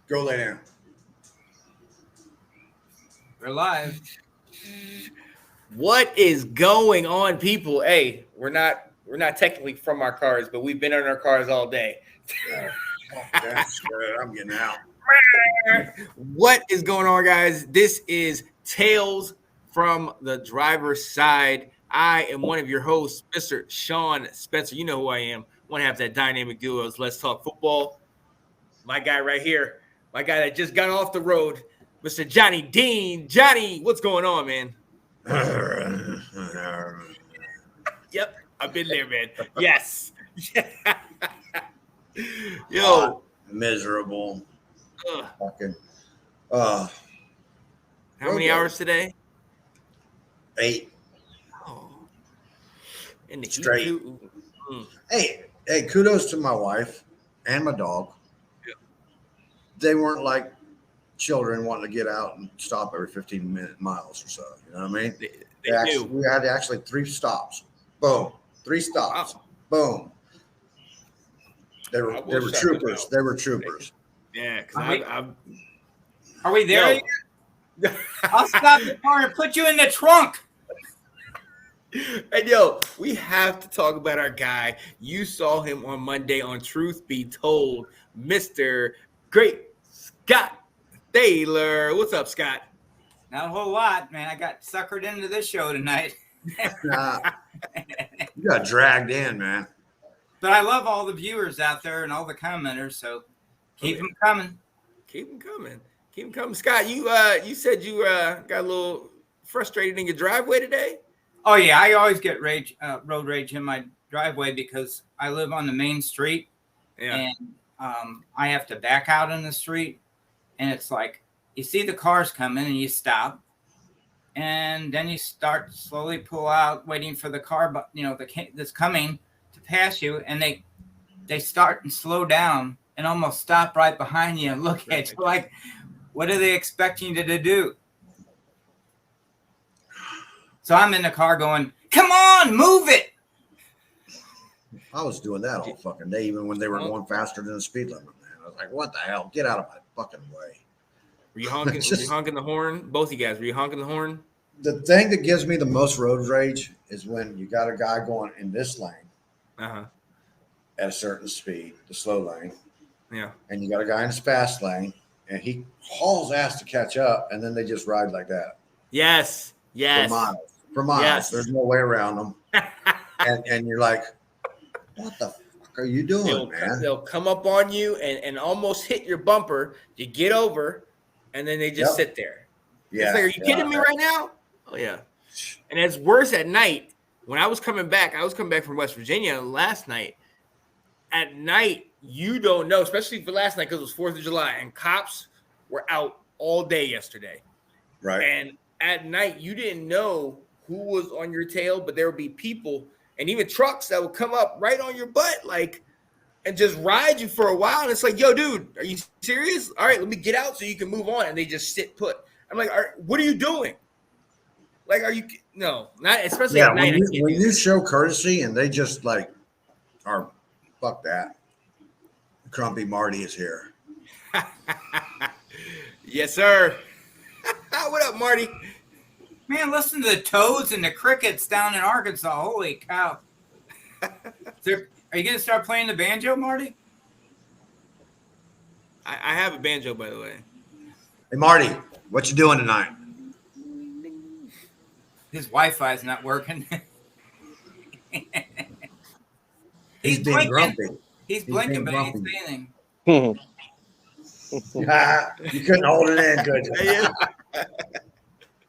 Go lay down. We're live. What is going on, people? Hey, we're not technically from our cars, but we've been in our cars all day. That's good. I'm getting out. What is going on, guys? This is Tales from the Driver's Side. I am one of your hosts, Mr. Sean Spencer. You know who I am. Want to have that dynamic duo. Let's talk football. My guy right here, my guy that just got off the road, Mr. Johnny Dean. Johnny, what's going on, man? Yep, I've been there, man. Yes. Yo. Miserable. Fucking. How many hours today? 8. Oh. In the Straight. Heat. Hey, kudos to my wife and my dog. Yeah. They weren't like children wanting to get out and stop every 15 miles or so. You know what I mean? We had actually 3 stops. Boom. 3 stops. Wow. Boom. They were troopers. They were troopers. Yeah, because Are we there? I'll stop the car and put you in the trunk. And yo, we have to talk about our guy. You saw him on Monday on Truth Be Told, Mr. Great Scott Taylor. What's up, Scott? Not a whole lot, man. I got suckered into this show tonight. You got dragged in, man. But I love all the viewers out there and all the commenters, so keep them coming. Keep them coming. Keep them coming. Scott, you said you got a little frustrated in your driveway today? Oh, yeah. I always get road rage in my driveway because I live on the main street. Yeah. And I have to back out in the street. And it's like you see the cars coming and you stop. And then you start to slowly pull out, waiting for the car, but that's coming to pass you. And they start and slow down and almost stop right behind you and look at you like, what are they expecting you to do? So I'm in the car going, come on, move it. I was doing that all fucking day, even when they were going faster than the speed limit, man. I was like, what the hell? Get out of my fucking way. Were you honking, were you honking the horn? Both of you guys, were you honking the horn? The thing that gives me the most road rage is when you got a guy going in this lane Uh-huh. at a certain speed, the slow lane, Yeah. and you got a guy in his fast lane, and he hauls ass to catch up, and then they just ride like that. Yes. Yes. For miles. Yes. There's no way around them. and you're like, what the fuck are you doing, man? They'll come up on you and almost hit your bumper. You get over, and then they just sit there. Yeah. It's like, are you kidding me right now? Oh, yeah. And it's worse at night. When I was coming back from West Virginia last night. At night, you don't know, especially for last night because it was 4th of July, and cops were out all day yesterday. Right. And at night, you didn't know who was on your tail, but there would be people and even trucks that would come up right on your butt, like, and just ride you for a while. And it's like, yo, dude, are you serious? All right, let me get out so you can move on. And they just sit put. I'm like, what are you doing? Like, are you? No, not especially at night. When you show courtesy and they just like are, fuck that. Crumpy Marty is here. Yes, sir. What up, Marty? Man, listen to the toads and the crickets down in Arkansas. Holy cow. Are you going to start playing the banjo, Marty? I have a banjo, by the way. Hey, Marty, what you doing tonight? His Wi-Fi is not working. He's being grumpy. He's blinking, but he ain't saying anything. You couldn't hold it in, could you?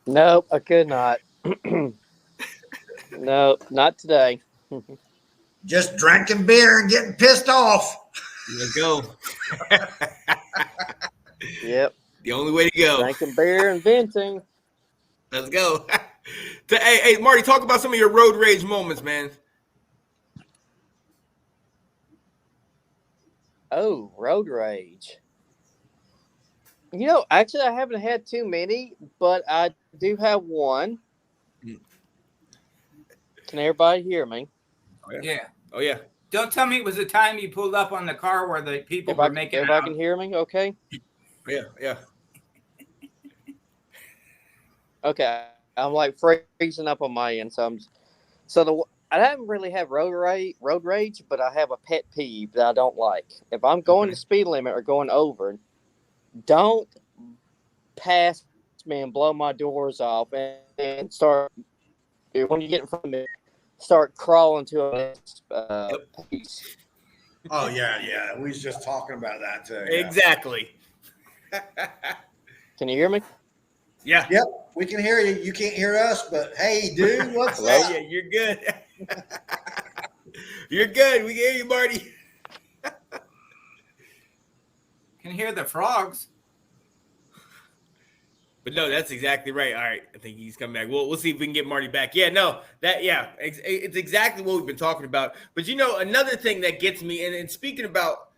Nope, I could not. Nope, not today. Just drinking beer and getting pissed off. Let's go. Yep. The only way to go. Drinking beer and venting. Let's go. Hey, Marty, talk about some of your road rage moments, man. Oh, road rage. Actually, I haven't had too many, but I do have one. Can everybody hear me? Yeah. Oh, yeah. Don't tell me it was the time you pulled up on the car where the people were making Everybody out. can hear me? Okay. Yeah. Okay, I'm like freezing up on my end, I haven't really have road rage, but I have a pet peeve that I don't like. If I'm going Okay. the speed limit or going over, don't pass me and blow my doors off and start when you get in front of me, start crawling to a Yep. pace. Oh yeah. We was just talking about that too. Yeah. Exactly. Can you hear me? Yeah. Yep, we can hear you. You can't hear us, but hey, dude, what's Hello? up? Yeah, you're good. You're good. We can hear you, Marty. Can hear the frogs. But no, that's exactly right. All right, I think he's coming back. We'll see if we can get Marty back. Yeah, no, it's exactly what we've been talking about. But you know, another thing that gets me, and speaking about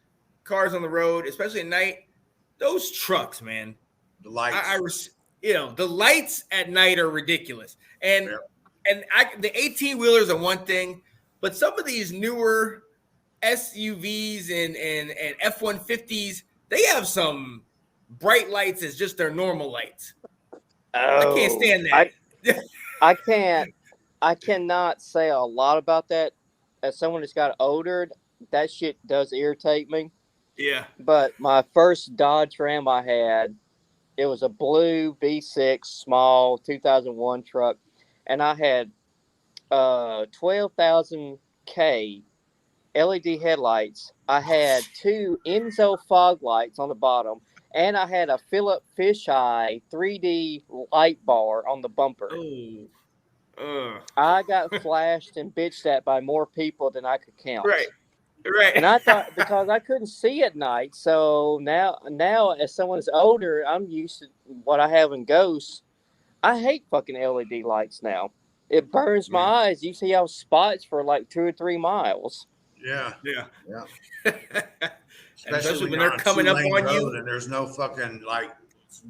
cars on the road, especially at night, those trucks, man. The lights. The lights at night are ridiculous. And the 18-wheelers are one thing, but some of these newer SUVs and F-150s, they have some bright lights as just their normal lights. I can't stand that. I cannot say a lot about that. As someone that's got older, that shit does irritate me. Yeah. But my first Dodge Ram I had, it was a blue V6 small 2001 truck, and I had 12,000K LED headlights. I had 2 Enzo fog lights on the bottom, and I had a Philip Fisheye 3D light bar on the bumper. I got flashed and bitched at by more people than I could count. Right. And I thought, because I couldn't see at night, so now as someone's older, I'm used to what I have in Ghosts. I hate fucking LED lights now. It burns my eyes. You see how spots for like 2 or 3 miles. Yeah. Especially when they're coming up on you, and there's no fucking like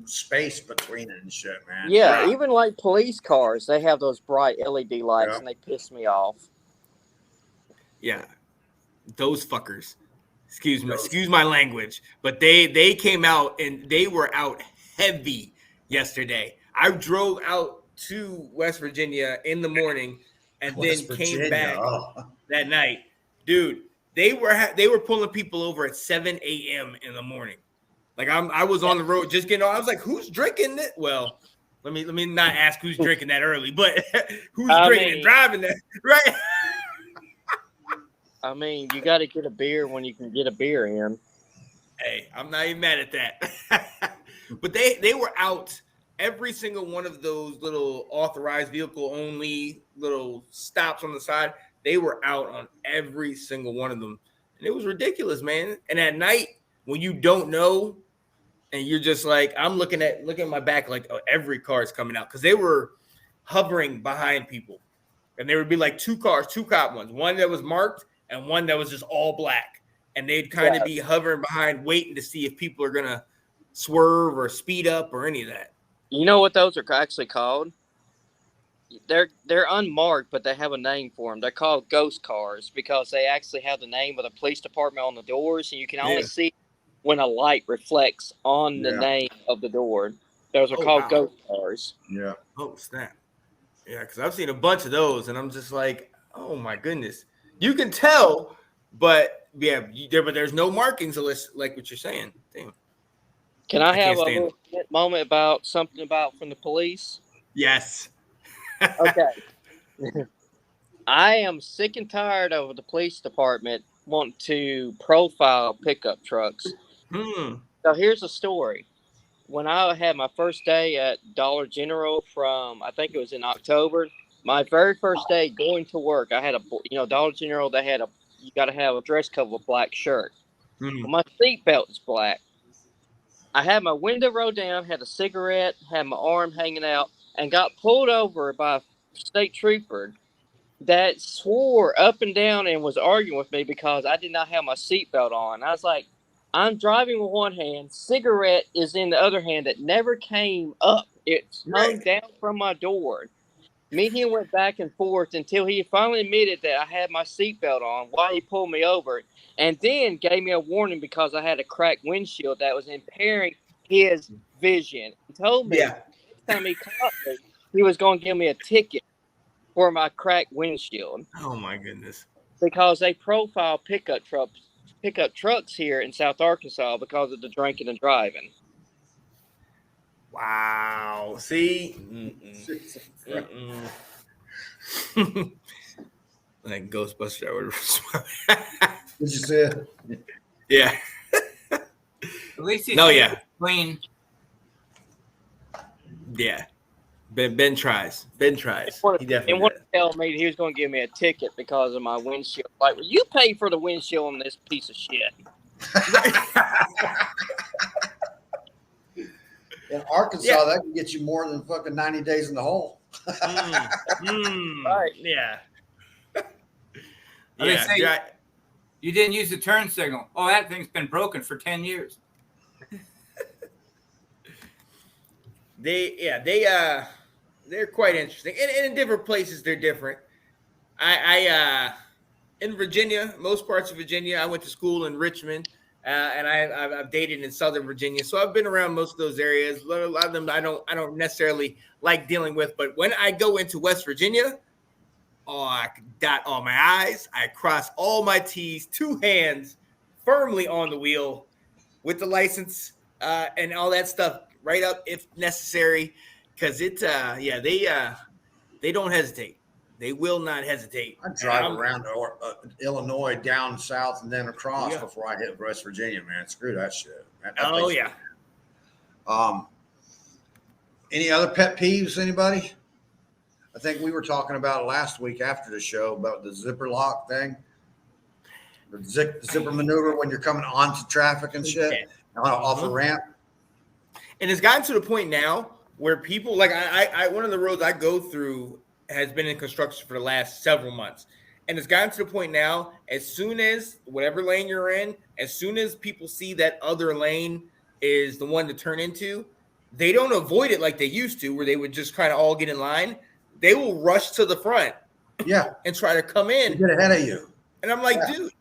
space between it and shit, man. Yeah, even like police cars, they have those bright LED lights, and they piss me off. Yeah, those fuckers. Excuse my language, but they came out and they were out heavy yesterday. I drove out to West Virginia in the morning and came back that night. Dude, they were pulling people over at 7 a.m. in the morning. Like I was on the road just getting on. I was like, who's drinking it? Well, let me not ask who's drinking that early, but who's drinking and driving that, right? I mean, you got to get a beer when you can get a beer in. Hey, I'm not even mad at that. But they were out every single one of those little authorized vehicle only little stops on the side. They were out on every single one of them. And it was ridiculous, man. And at night, when you don't know, and you're just like, I'm looking at my back like, oh, every car is coming out. Because they were hovering behind people. And there would be like 2 cars, 2 cop ones. One that was marked and one that was just all black. And they'd kind of be hovering behind, waiting to see if people are going to swerve or speed up or any of that. You know what those are actually called? They're unmarked, but they have a name for them. They're called ghost cars because they actually have the name of the police department on the doors, and you can only see when a light reflects on the name of the door. Those are called ghost cars. Yeah. Oh, snap. Yeah, because I've seen a bunch of those, and I'm just like, oh, my goodness. You can tell, but, there's no markings unless, like what you're saying. Damn. Can I have a little moment about something from the police? Yes. Okay. I am sick and tired of the police department wanting to profile pickup trucks. So here's the story. When I had my first day at Dollar General I think it was in October, my very first day going to work, I had Dollar General, you got to have a dress code with a black shirt. My seatbelt is black. I had my window rolled down, had a cigarette, had my arm hanging out, and got pulled over by a state trooper that swore up and down and was arguing with me because I did not have my seatbelt on. I was like, I'm driving with one hand, cigarette is in the other hand that never came up. It hung down from my door. Me and him went back and forth until he finally admitted that I had my seatbelt on while he pulled me over, and then gave me a warning because I had a cracked windshield that was impairing his vision. He told me Yeah. next time he caught me, he was going to give me a ticket for my cracked windshield. Oh my goodness. Because they profile pickup trucks here in South Arkansas because of the drinking and driving. Wow. See? Like Ghostbusters. I would Did you see it? Yeah. At least he's clean. Yeah. Ben tries. Ben tries. He definitely And to tell me he was going to give me a ticket because of my windshield. Like, well, you pay for the windshield on this piece of shit. In Arkansas, that can get you more than fucking 90 days in the hole. Right. Yeah. They say you didn't use the turn signal. Oh, that thing's been broken for 10 years. They're quite interesting, and in different places they're different. I in Virginia, most parts of Virginia, I went to school in Richmond, and I've dated in Southern Virginia, so I've been around most of those areas. A lot of them I don't necessarily like dealing with, but when I go into West Virginia, I dot all my I's, I cross all my T's, 2 hands firmly on the wheel with the license and all that stuff right up if necessary, because they don't hesitate. They will not hesitate. I drive around Illinois, down south, and then across before I hit West Virginia, man. Screw that shit. Any other pet peeves, anybody? I think we were talking about it last week after the show about the zipper lock thing. The zipper maneuver when you're coming onto traffic and shit off a ramp. And it's gotten to the point now where people, like I one of the roads I go through has been in construction for the last several months. And it's gotten to the point now, as soon as whatever lane you're in, as soon as people see that other lane is the one to turn into, they don't avoid it like they used to, where they would just kind of all get in line. They will rush to the front and try to come in. Get ahead of you. And I'm like, dude,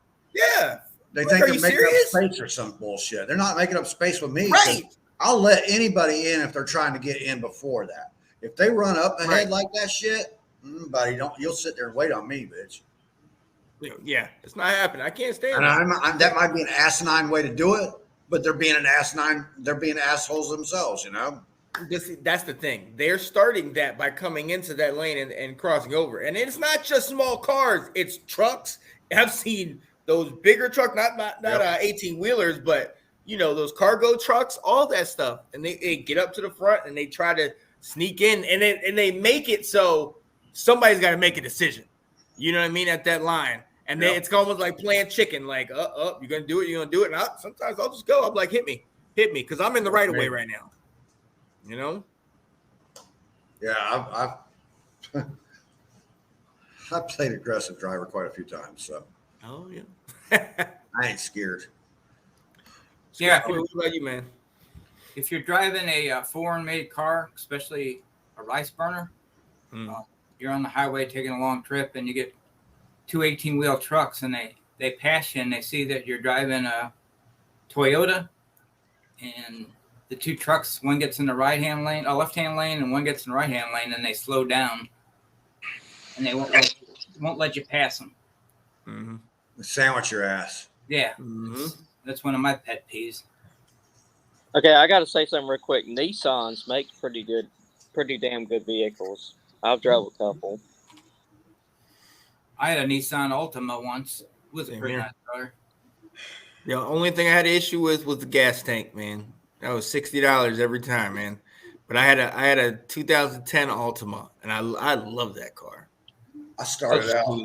They think they're making up space or some bullshit. They're not making up space with me. Right. I'll let anybody in if they're trying to get in before that. If they run up ahead like that shit, buddy, you'll sit there and wait on me, bitch. Yeah, it's not happening. I can't stand it. That might be an asinine way to do it, but they're being assholes themselves, you know? That's the thing. They're starting that by coming into that lane and crossing over. And it's not just small cars, it's trucks. I've seen those bigger trucks, not 18-wheelers, but those cargo trucks, all that stuff. And they get up to the front and they try to sneak in, and they make it so somebody's got to make a decision. You know what I mean? At that line. And then it's almost like playing chicken, like, you're going to do it, you're going to do it. And sometimes I'll just go. I'm like, hit me, because I'm in the right of way right now. You know? Yeah, I've played aggressive driver quite a few times, so. Oh, yeah. I ain't scared. Yeah. What about you, man? If you're driving a foreign-made car, especially a rice burner, you're on the highway taking a long trip, and you get 2 18-wheel trucks, and they pass you, and they see that you're driving a Toyota, and the 2 trucks, one gets in the left-hand lane, and one gets in the right-hand lane, and they slow down, and they won't let you pass them. Mm-hmm. Sandwich your ass. Yeah, that's one of my pet peeves. Okay, I got to say something real quick. Nissans make pretty damn good vehicles. I've drove a couple. I had a Nissan Altima once. It was a pretty nice car. The only thing I had an issue with was the gas tank, man. That was $60 every time, man. But I had a 2010 Altima, and I love that car. I started out. So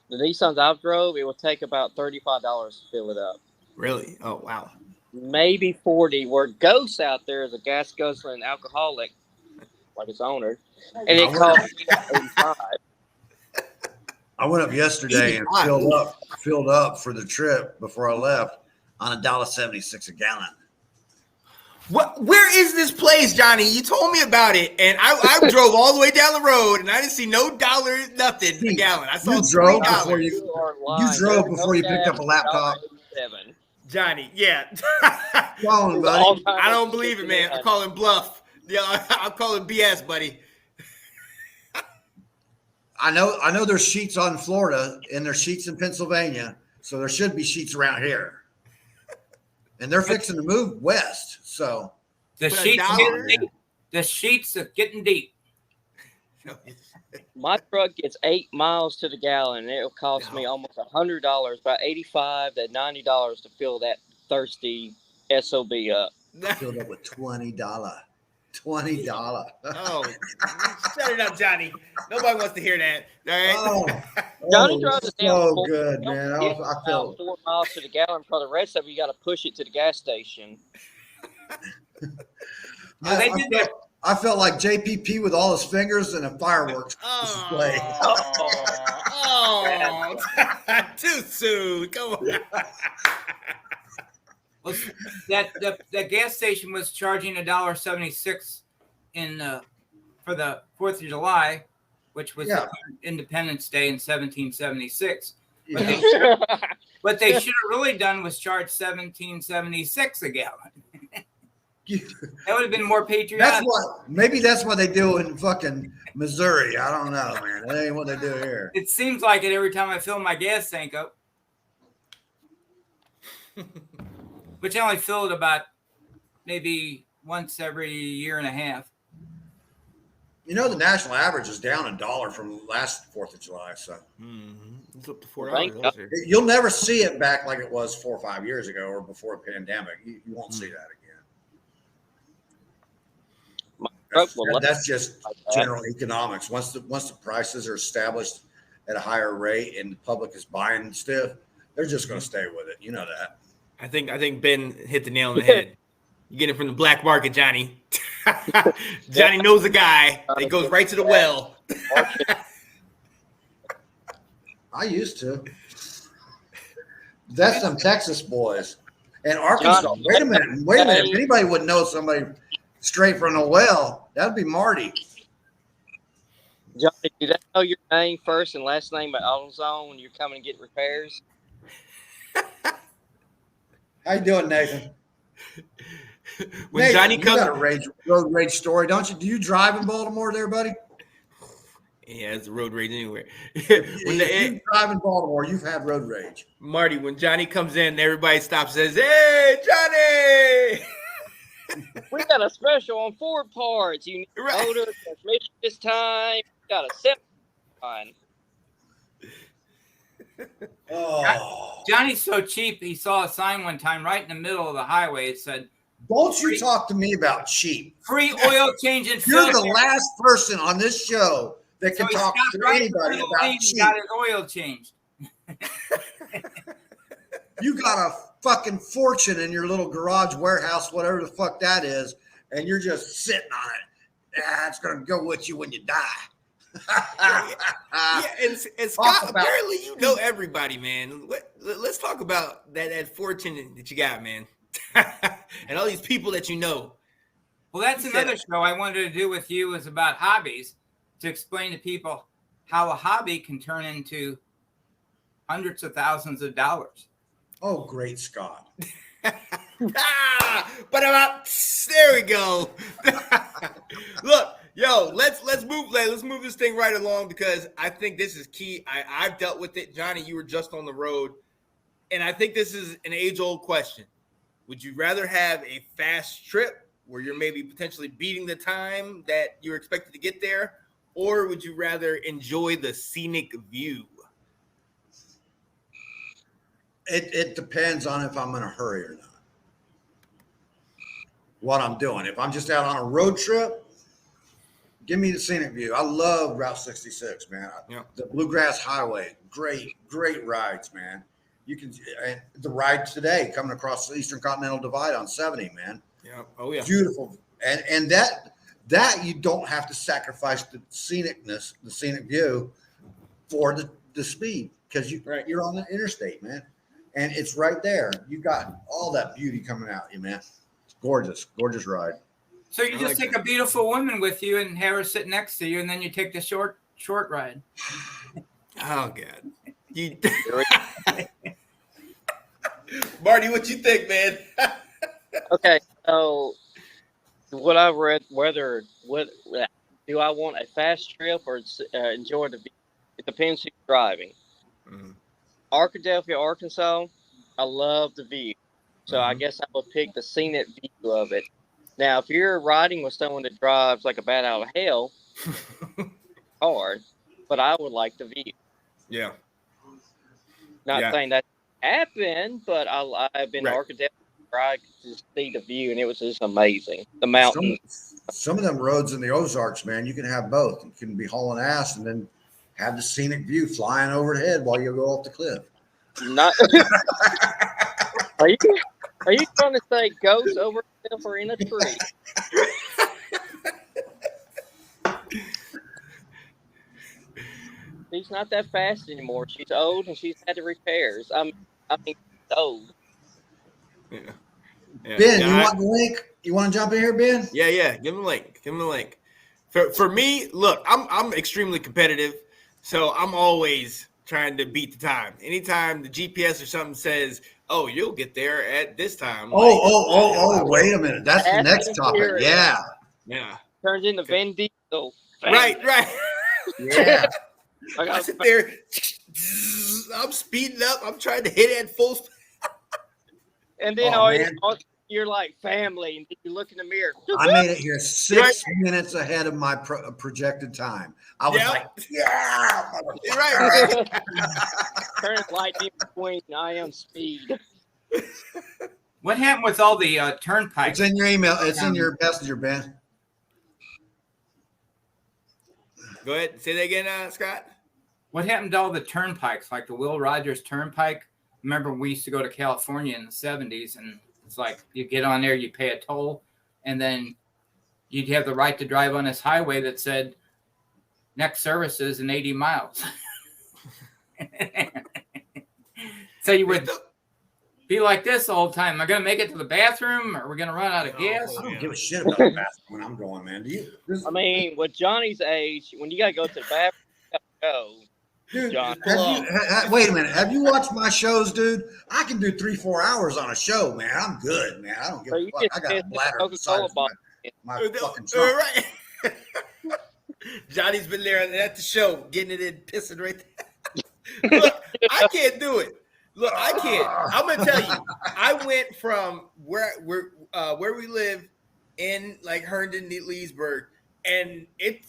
the Nissans I've drove, it will take about $35 to fill it up. Really? Oh, wow. Maybe 40. Where Ghost out there is a gas guzzling alcoholic, like its owner, and it costs me $85. I went up yesterday and filled up for the trip before I left on $1.76 a gallon. What? Where is this place, Johnny? You told me about it, and I drove all the way down the road, and I didn't see no dollar nothing a gallon. I saw $3. You drove before you picked up a laptop. Johnny, yeah. Come on, buddy. I don't believe it, man. I call him bluff. Yeah, I'll call him BS, buddy. I know there's sheets on Florida and there's sheets in Pennsylvania, so there should be sheets around here. And they're fixing to move west, so The But sheets, $1? getting deep. The sheets are getting deep. My truck gets 8 miles to the gallon, and it'll cost me almost $100, about $85 to $90 to fill that thirsty SOB up. filled up with $20. $20. Oh, shut it up, Johnny. Nobody wants to hear that. All right. Johnny drives it down so full- good, man. I About feel 4 miles to the gallon. For the rest of it, you got to push it to the gas station. I felt like JPP with all his fingers and a fireworks display. Oh, too soon. Come on. Well, the gas station was charging $1.76 for the 4th of July, which was Independence Day in 1776. Yeah. What they should have really done was charge $17.76 a gallon. That would have been more patriotic. Maybe that's what they do in fucking Missouri. I don't know, man. That ain't what they do here. It seems like it every time I fill my gas tank up. Which I only fill it about maybe once every year and a half. You know, the national average is down $1 from last 4th of July. So It's up to $4. Thank God. you'll never see it back like it was 4 or 5 years ago or before the pandemic. You won't see that again. That's just general economics. Once the prices are established at a higher rate and the public is buying stuff, they're just going to stay with it. You know that. I think Ben hit the nail on the head. You get it from the black market, Johnny. Johnny knows a guy that goes right to the well. I used to. That's some Texas boys. And Arkansas. Wait a minute. If anybody would know somebody straight from the well, that'd be Marty. Johnny, do they know your name first and last name at AutoZone when you're coming to get repairs? How you doing, Nathan? When Nathan, Johnny you comes, got a road rage story, don't you? Do you drive in Baltimore there, buddy? yeah, it's road rage anywhere. You drive in Baltimore, you've had road rage. Marty, when Johnny comes in, everybody stops and says, "Hey, Johnny!" We got a special on Ford parts. You need Right. motor, transmission this time. Got a 7 on. Oh, Johnny's so cheap, he saw a sign one time right in the middle of the highway. It said, don't you talk to me about cheap. free oil change and You're the filter. last person on this show that So can he talk stopped to right in the anybody middle of the lane about and cheap. got his oil changed. You got a fucking fortune in your little garage warehouse, whatever the fuck that is, and you're just sitting on it. Yeah, it's gonna go with you when you die. Yeah, and Scott, apparently you know everybody, man. Let's talk about that fortune that you got, man, and all these people that you know. Well, that's another show I wanted to do with you is about hobbies, to explain to people how a hobby can turn into hundreds of thousands of dollars. Oh, great Scott. But there we go. Look, yo, let's move this thing right along because I think this is key. I've dealt with it. Johnny, you were just on the road, and I think this is an age-old question. Would you rather have a fast trip where you're maybe potentially beating the time that you're expected to get there, or would you rather enjoy the scenic view? It depends on if I'm in a hurry or not. What I'm doing. If I'm just out on a road trip, give me the scenic view. I love Route 66, man. Yeah. The Bluegrass Highway, great rides, man. You can the ride today coming across the Eastern Continental Divide on 70, man. Yeah. Oh yeah. Beautiful. And that you don't have to sacrifice the scenicness, the scenic view for the speed because you're on the interstate, man. And it's right there. You got all that beauty coming at you, man. It's gorgeous ride. So you just take a beautiful woman with you and have her sit next to you, and then you take the short ride. Oh God. Marty, what you think, man? Okay, so what I read, what do I want a fast trip or enjoy the view? It depends who's driving. Mhm. Arkadelphia, Arkansas, I love the view, so I Mhm. guess I would pick the scenic view of it. Now, if you're riding with someone that drives like a bat out of hell, hard, but I would like the view. Yeah. Not Yeah. saying that happened, but I've been to Right. Arkadelphia where I could just see the view, and it was just amazing. The mountains. Some of them roads in the Ozarks, man, you can have both. You can be hauling ass and then have the scenic view flying overhead while you go off the cliff. Not. Are you trying to say ghosts over a cliff or in a tree? She's not that fast anymore. She's old and she's had the repairs. I mean, she's old. Yeah. Yeah. Ben, Yeah, you want the link? You want to jump in here, Ben? Yeah. Give him the link. Give him the link. For me, look, I'm extremely competitive, so I'm always trying to beat the time. Anytime the GPS or something says, "Oh, you'll get there at this time." Oh, wait a minute. That's the next topic. Yeah. Yeah. Turns into Vin Diesel. Right. Yeah. I sit there, I'm speeding up. I'm trying to hit it at full speed. And then man. you're like family, and you look in the mirror. I made it here 6 minutes ahead of my projected time. I was like, yeah. Right. Turns lightning between I am speed. What happened with all the turnpikes? It's in your email. It's in your messenger, Ben. Go ahead. Say that again, Scott. What happened to all the turnpikes, like the Will Rogers Turnpike? Remember, we used to go to California in the 70s, and it's like you get on there, you pay a toll, and then you'd have the right to drive on this highway that said next service is in 80 miles. So you would be like this all the time. Am I going to make it to the bathroom? Or are we going to run out of gas? I don't give a shit about the bathroom when I'm going, man. Do you? I mean, with Johnny's age, when you gotta go to the bathroom, you gotta go. Dude, John. wait a minute. Have you watched my shows, dude? I can do 3-4 hours on a show, man. I'm good, man. I don't give So a you fuck. just I got a missed the bladder the size Coca-Cola of bottle. my fucking trunk. Right. Johnny's been there at the show, getting it in, pissing right there. Look, I can't do it. Look, I can't. I'm gonna tell you. I went from where we live in like Herndon, Leesburg, and it's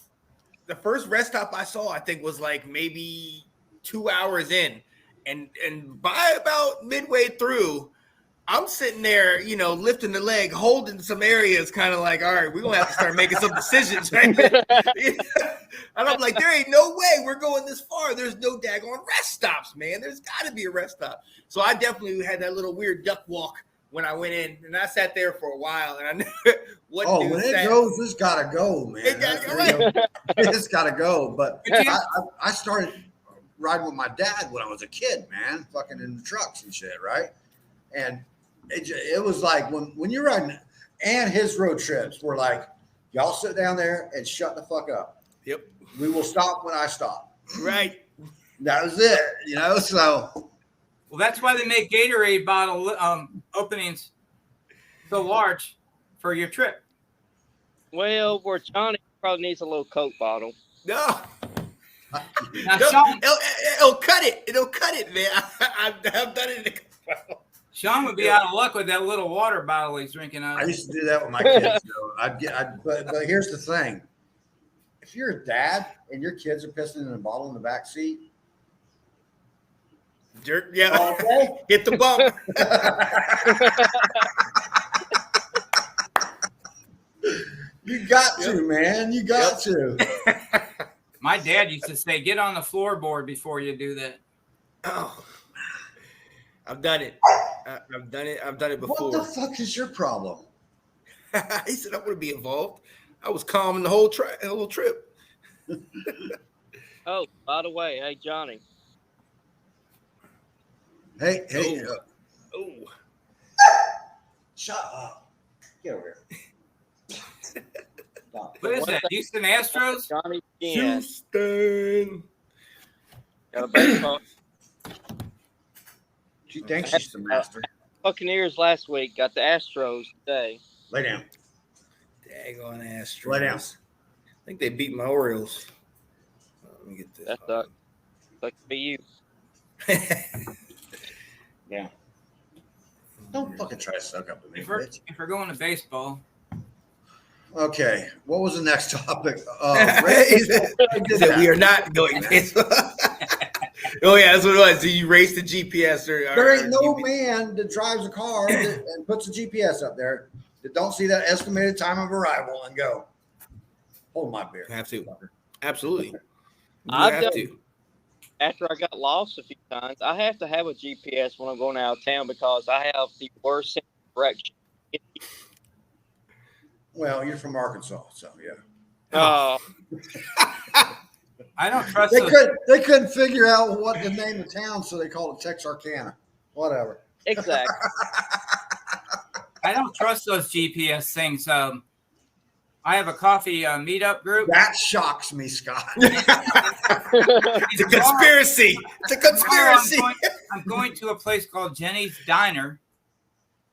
the first rest stop I saw. I think was like maybe 2 hours in, and by about midway through, I'm sitting there, lifting the leg, holding some areas, kind of like, all right, we're gonna have to start making some decisions, right? And I'm like, there ain't no way we're going this far. There's no daggone rest stops, man. There's got to be a rest stop. So I definitely had that little weird duck walk when I went in, and I sat there for a while, and I knew what. Oh, when it goes, it's gotta go, man. It gotta go, right. It's gotta go. But I started riding with my dad when I was a kid, man, fucking in the trucks and shit, right? And it was like when you're riding, and his road trips were like, y'all sit down there and shut the fuck up. Yep. We will stop when I stop. Right. That was it, so. Well, that's why they make Gatorade bottle openings so large for your trip. Well, where Johnny probably needs a little Coke bottle. No. Now, Sean, It'll cut it. It'll cut it, man. I've done it in the Sean would be out of luck with that little water bottle he's drinking out I of. used to do that with my kids. But here's the thing: if you're a dad and your kids are pissing in a bottle in the back seat, jerk, yeah, okay. Hit the bump. You got to, man. You got to. My dad used to say, "Get on the floorboard before you do that." Oh, I've done it. I've done it. I've done it before. What the fuck is your problem? He said I want to be involved. I was calm in the whole trip. Oh, by the way, hey Johnny. Hey, Oh. Shut up. Get over here. Stop. What is that? Houston Astros? Johnny again. Houston. Got a baseball. She thinks she's the master. Buccaneers last week, got the Astros today. Lay down. Daggone Astros. Lay down. I think they beat my Orioles. Let me get this. That sucks. Sucks to be you. Yeah. Don't fucking try to suck up to me, bitch. If we're going to baseball, Okay. What was the next topic? He said, we are not going baseball. Oh, yeah, that's what it was. Do you race the GPS? There ain't no man that drives a car and puts a GPS up there that don't see that estimated time of arrival and go, hold my beer. You have to. Absolutely. You I've have done- to. After I got lost a few times, I have to have a GPS when I'm going out of town because I have the worst sense of direction. Well, you're from Arkansas, so yeah. I don't trust They those. couldn't figure out what the name of town, so they called it Texarkana. Whatever. Exactly. I don't trust those GPS things. I have a coffee meetup group. That shocks me, Scott. It's a conspiracy. It's a conspiracy. I'm going to a place called Jenny's Diner,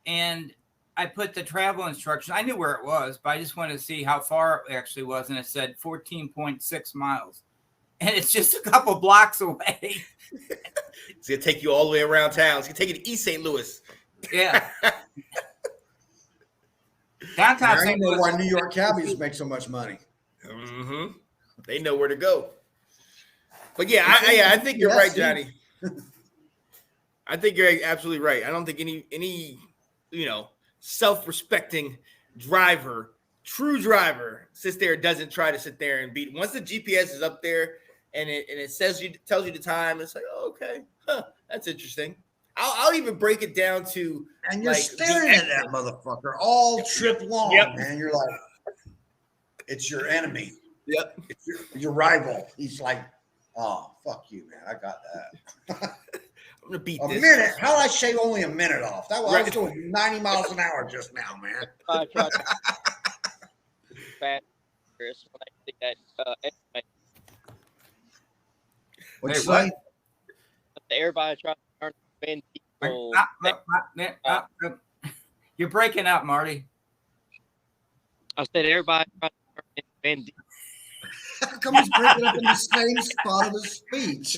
and I put the travel instructions. I knew where it was, but I just wanted to see how far it actually was, and it said 14.6 miles. And it's just a couple blocks away. It's going to take you all the way around town. It's going to take you to East St. Louis. Yeah. Downtown I St. know Louis. why New York cabbies make so much money. Mm-hmm. They know where to go. But yeah, I think you're right, Johnny. I think you're absolutely right. I don't think any self-respecting driver, true driver, sits there and doesn't try to sit there and beat. Once the GPS is up there and it tells you the time, it's like, oh, okay, that's interesting. I'll even break it down to, and you're like, staring at that motherfucker all trip long, Yep. man. You're like, it's your enemy. Yep. It's your rival. He's like, oh, fuck you, man. I got that. I'm gonna beat A this. minute. How did I shave only a minute off? That was, I was Right. doing 90 miles an hour just now, man. I try to fat Chris when I see that estimate. What'd you Hey, say? Everybody tries to turn Vin Diesel. You're breaking up, Marty. I said everybody tries to turn into Vin Diesel. How come he's breaking up in the same spot of his speech?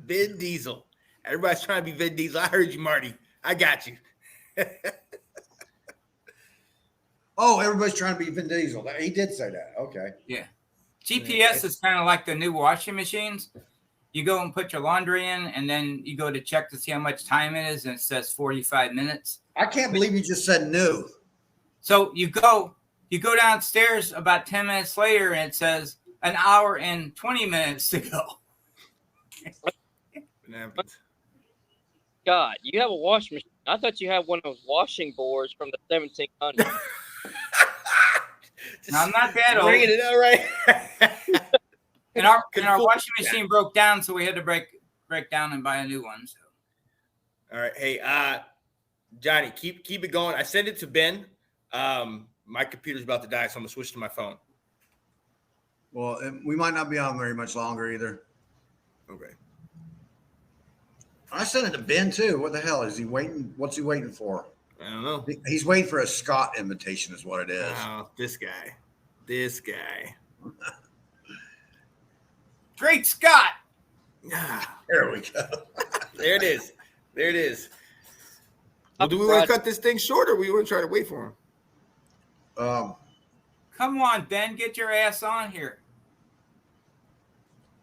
Vin Diesel. Everybody's trying to be Vin Diesel. I heard you, Marty. I got you. Oh, everybody's trying to be Vin Diesel. He did say that. Okay. GPS is kind of like the new washing machines. You go and put your laundry in, and then you go to check to see how much time it is, and it says 45 minutes. I can't believe you just said new. So you go downstairs about 10 minutes later, and it says an hour and 20 minutes to go. God, you have a washing machine. I thought you had one of those washing boards from the 1700s. Now, I'm not that old. Bringing it out right. And our washing machine broke down, so we had to break down and buy a new one. So. All right, hey, Johnny, keep it going. I sent it to Ben. My computer's about to die, so I'm gonna switch to my phone. Well, we might not be on very much longer either. Okay. I sent it to Ben too. What the hell is he waiting? What's he waiting for? I don't know. He's waiting for a Scott invitation, is what it is. Oh, this guy. Great Scott! There we go. There it is. Well, do we want to cut this thing short, or we want to try to wait for him? Come on, Ben, get your ass on here.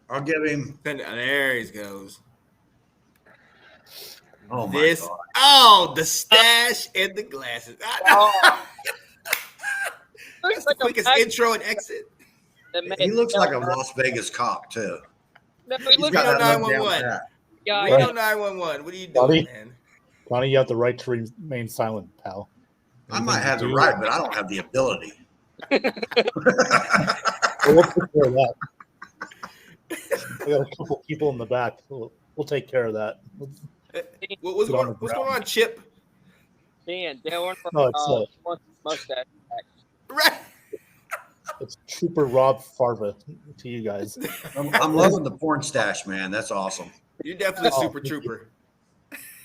I'll give him. There he goes. Oh my God. The stash and the glasses. That's the quickest intro and exit. He looks like a Las Vegas cop too. No, he He's looks got like that look 911. down pat. guy. We know 911. What are you doing, Buddy. man? Johnny, you have the right to remain silent, pal. I might have the right, but I don't have the ability. We'll take care of that. We got a couple people in the back. We'll take care of that. What's going on, Chip? Man, Dale No, it's, mustache. Right. It's Trooper Rob Farva to you guys. I'm loving the porn stash, man. That's awesome. You're definitely a Oh, super trooper.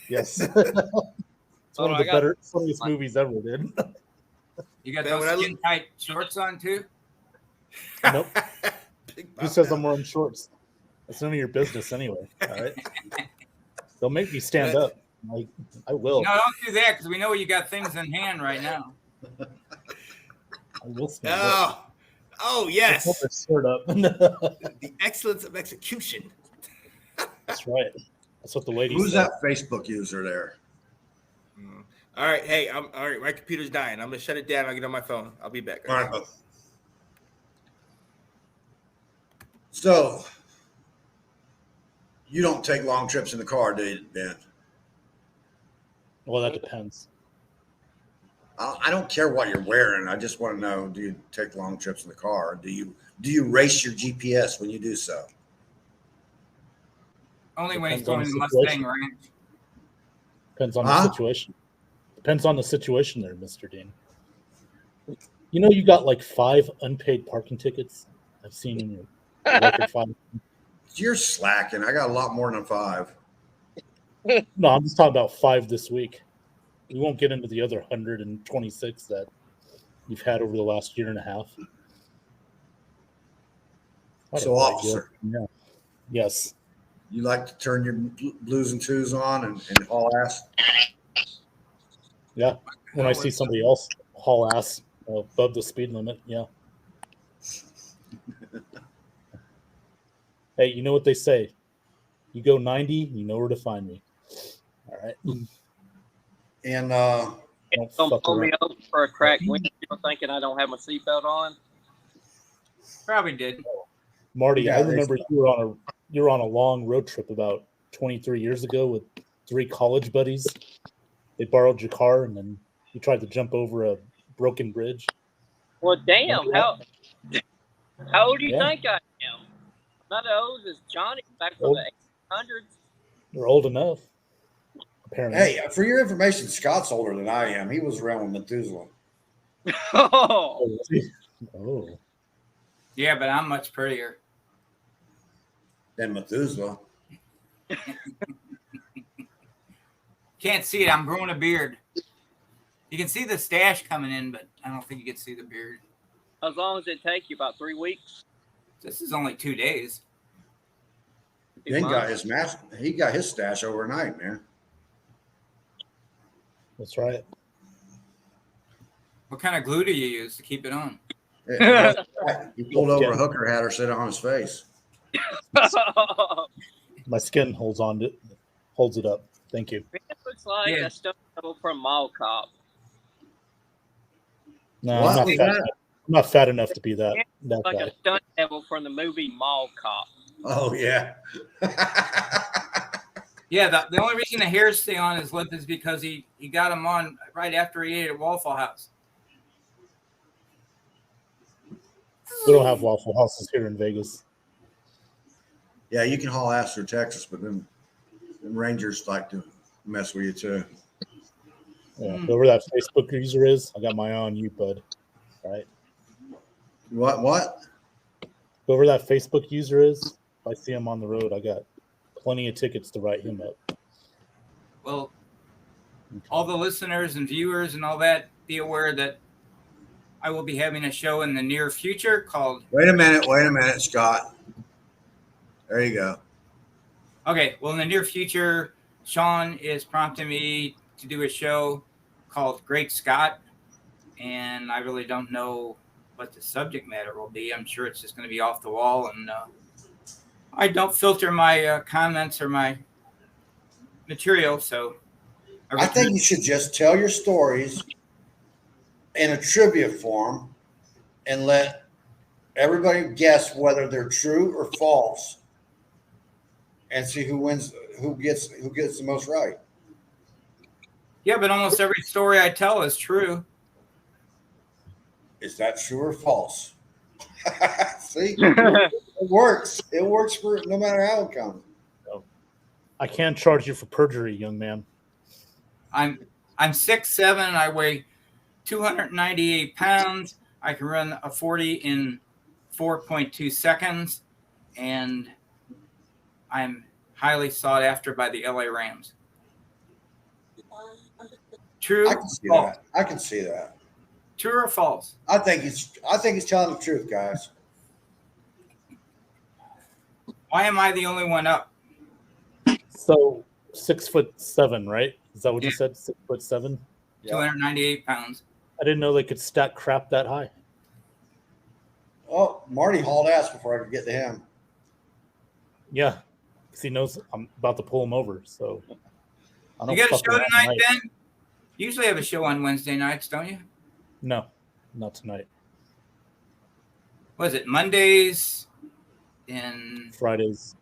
Yes. It's one Oh, of I the got- better, funniest movies ever, dude. You got Man, when I those look- skin tight shorts on too? Nope. Big Who Pop says now. I'm wearing shorts? That's none of your business anyway. All right. Don't make me stand up. Like I will. No, don't do that because we know you got things in hand right now. I will stand up. Oh I'll yes, put my shirt up. the excellence of execution. That's right. That's what the ladies Who's say. that Facebook user there? All right, hey, I'm all right. My computer's dying. I'm gonna shut it down. I'll get on my phone. I'll be back. All right, bud. So you don't take long trips in the car, do you, Ben? Well, that depends. I don't care what you're wearing. I just want to know: do you take long trips in the car? Do you race your GPS when you do so? Only when he's Depends on going the to situation. Mustang Ranch. Depends on Huh? the situation. Depends on the situation there, Mr. Dean. You know, you got like 5 unpaid parking tickets. I've seen in your record file. You're slacking. I got a lot more than 5. No, I'm just talking about 5 this week. We won't get into the other 126 that you've had over the last year and a half. So, officer, Yeah. Yes. you like to turn your blues and twos on and haul ass? Yeah. When I see somebody else haul ass above the speed limit, yeah. Hey, you know what they say? You go 90, you know where to find me. All right. And Don't Don't fuck pull me around. over for a cracked windshield thinking I don't have my seatbelt on. Probably did. Marty, Yeah, I they- remember you were on a long road trip about 23 years ago with 3 college buddies. They borrowed your car and then you tried to jump over a broken bridge. Well, damn, how old do you Yeah. think I am? I'm not as old as Johnny back from Old. the 1800s. You're old enough, apparently. hey, for your information, Scott's older than I am. He was around with Methuselah. Oh, Oh, really? Oh. Yeah, but I'm much prettier. Than Methuselah. Can't see it. I'm growing a beard. You can see the stash coming in, but I don't think you can see the beard. as long as it take you about 3 weeks. This is only 2 days. Ben got his he got his stash overnight, man. That's right. What kind of glue do you use to keep it on? He pulled over a hooker, had her sit on his face. My skin holds it up. Thank you. It looks like Yeah. a stunt double from Mall Cop. No, What I'm not was fat. that? I'm not fat enough to be that Like guy. a stunt devil from the movie Mall Cop. Oh yeah. Yeah, the only reason the hairs stay on his lip is because he got them on right after he ate at Waffle House. We don't have Waffle Houses here in Vegas. Yeah, you can haul ass through Texas, but then Rangers like to mess with you too. Yeah, whoever that Facebook user is, I got my eye on you, bud. All right. What? Whoever that Facebook user is, if I see him on the road, I got plenty of tickets to write him up. Well, all the listeners and viewers and all that, be aware that I will be having a show in the near future called. Wait a minute, Scott. There you go. Okay, well, in the near future, Sean is prompting me to do a show called Great Scott, and I really don't know what the subject matter will be. I'm sure it's just going to be off the wall, and I don't filter my comments or my material, so I think you should just tell your stories in a trivia form and let everybody guess whether they're true or false, and see who wins, who gets the most right. Yeah, but almost every story I tell is true. Is that true or false? See, it works. It works for no matter how it comes. I can't charge you for perjury, young man. I'm 6'7", I weigh 298 pounds. I can run a 40 in 4.2 seconds, and I'm highly sought after by the LA Rams. True. I can see false? that. I can see that. True or false? I think he's telling the truth, guys. Why am I the only one up? So 6'7", right? Is that what you Yeah. said? 6'7"? Yeah. 298 pounds. I didn't know they could stack crap that high. Oh, Marty hauled ass before I could get to him. Yeah, because he knows I'm about to pull him over. So I You don't got a fuck show around tonight, Ben? You usually have a show on Wednesday nights, don't you? No, not tonight. Was it Mondays and Fridays.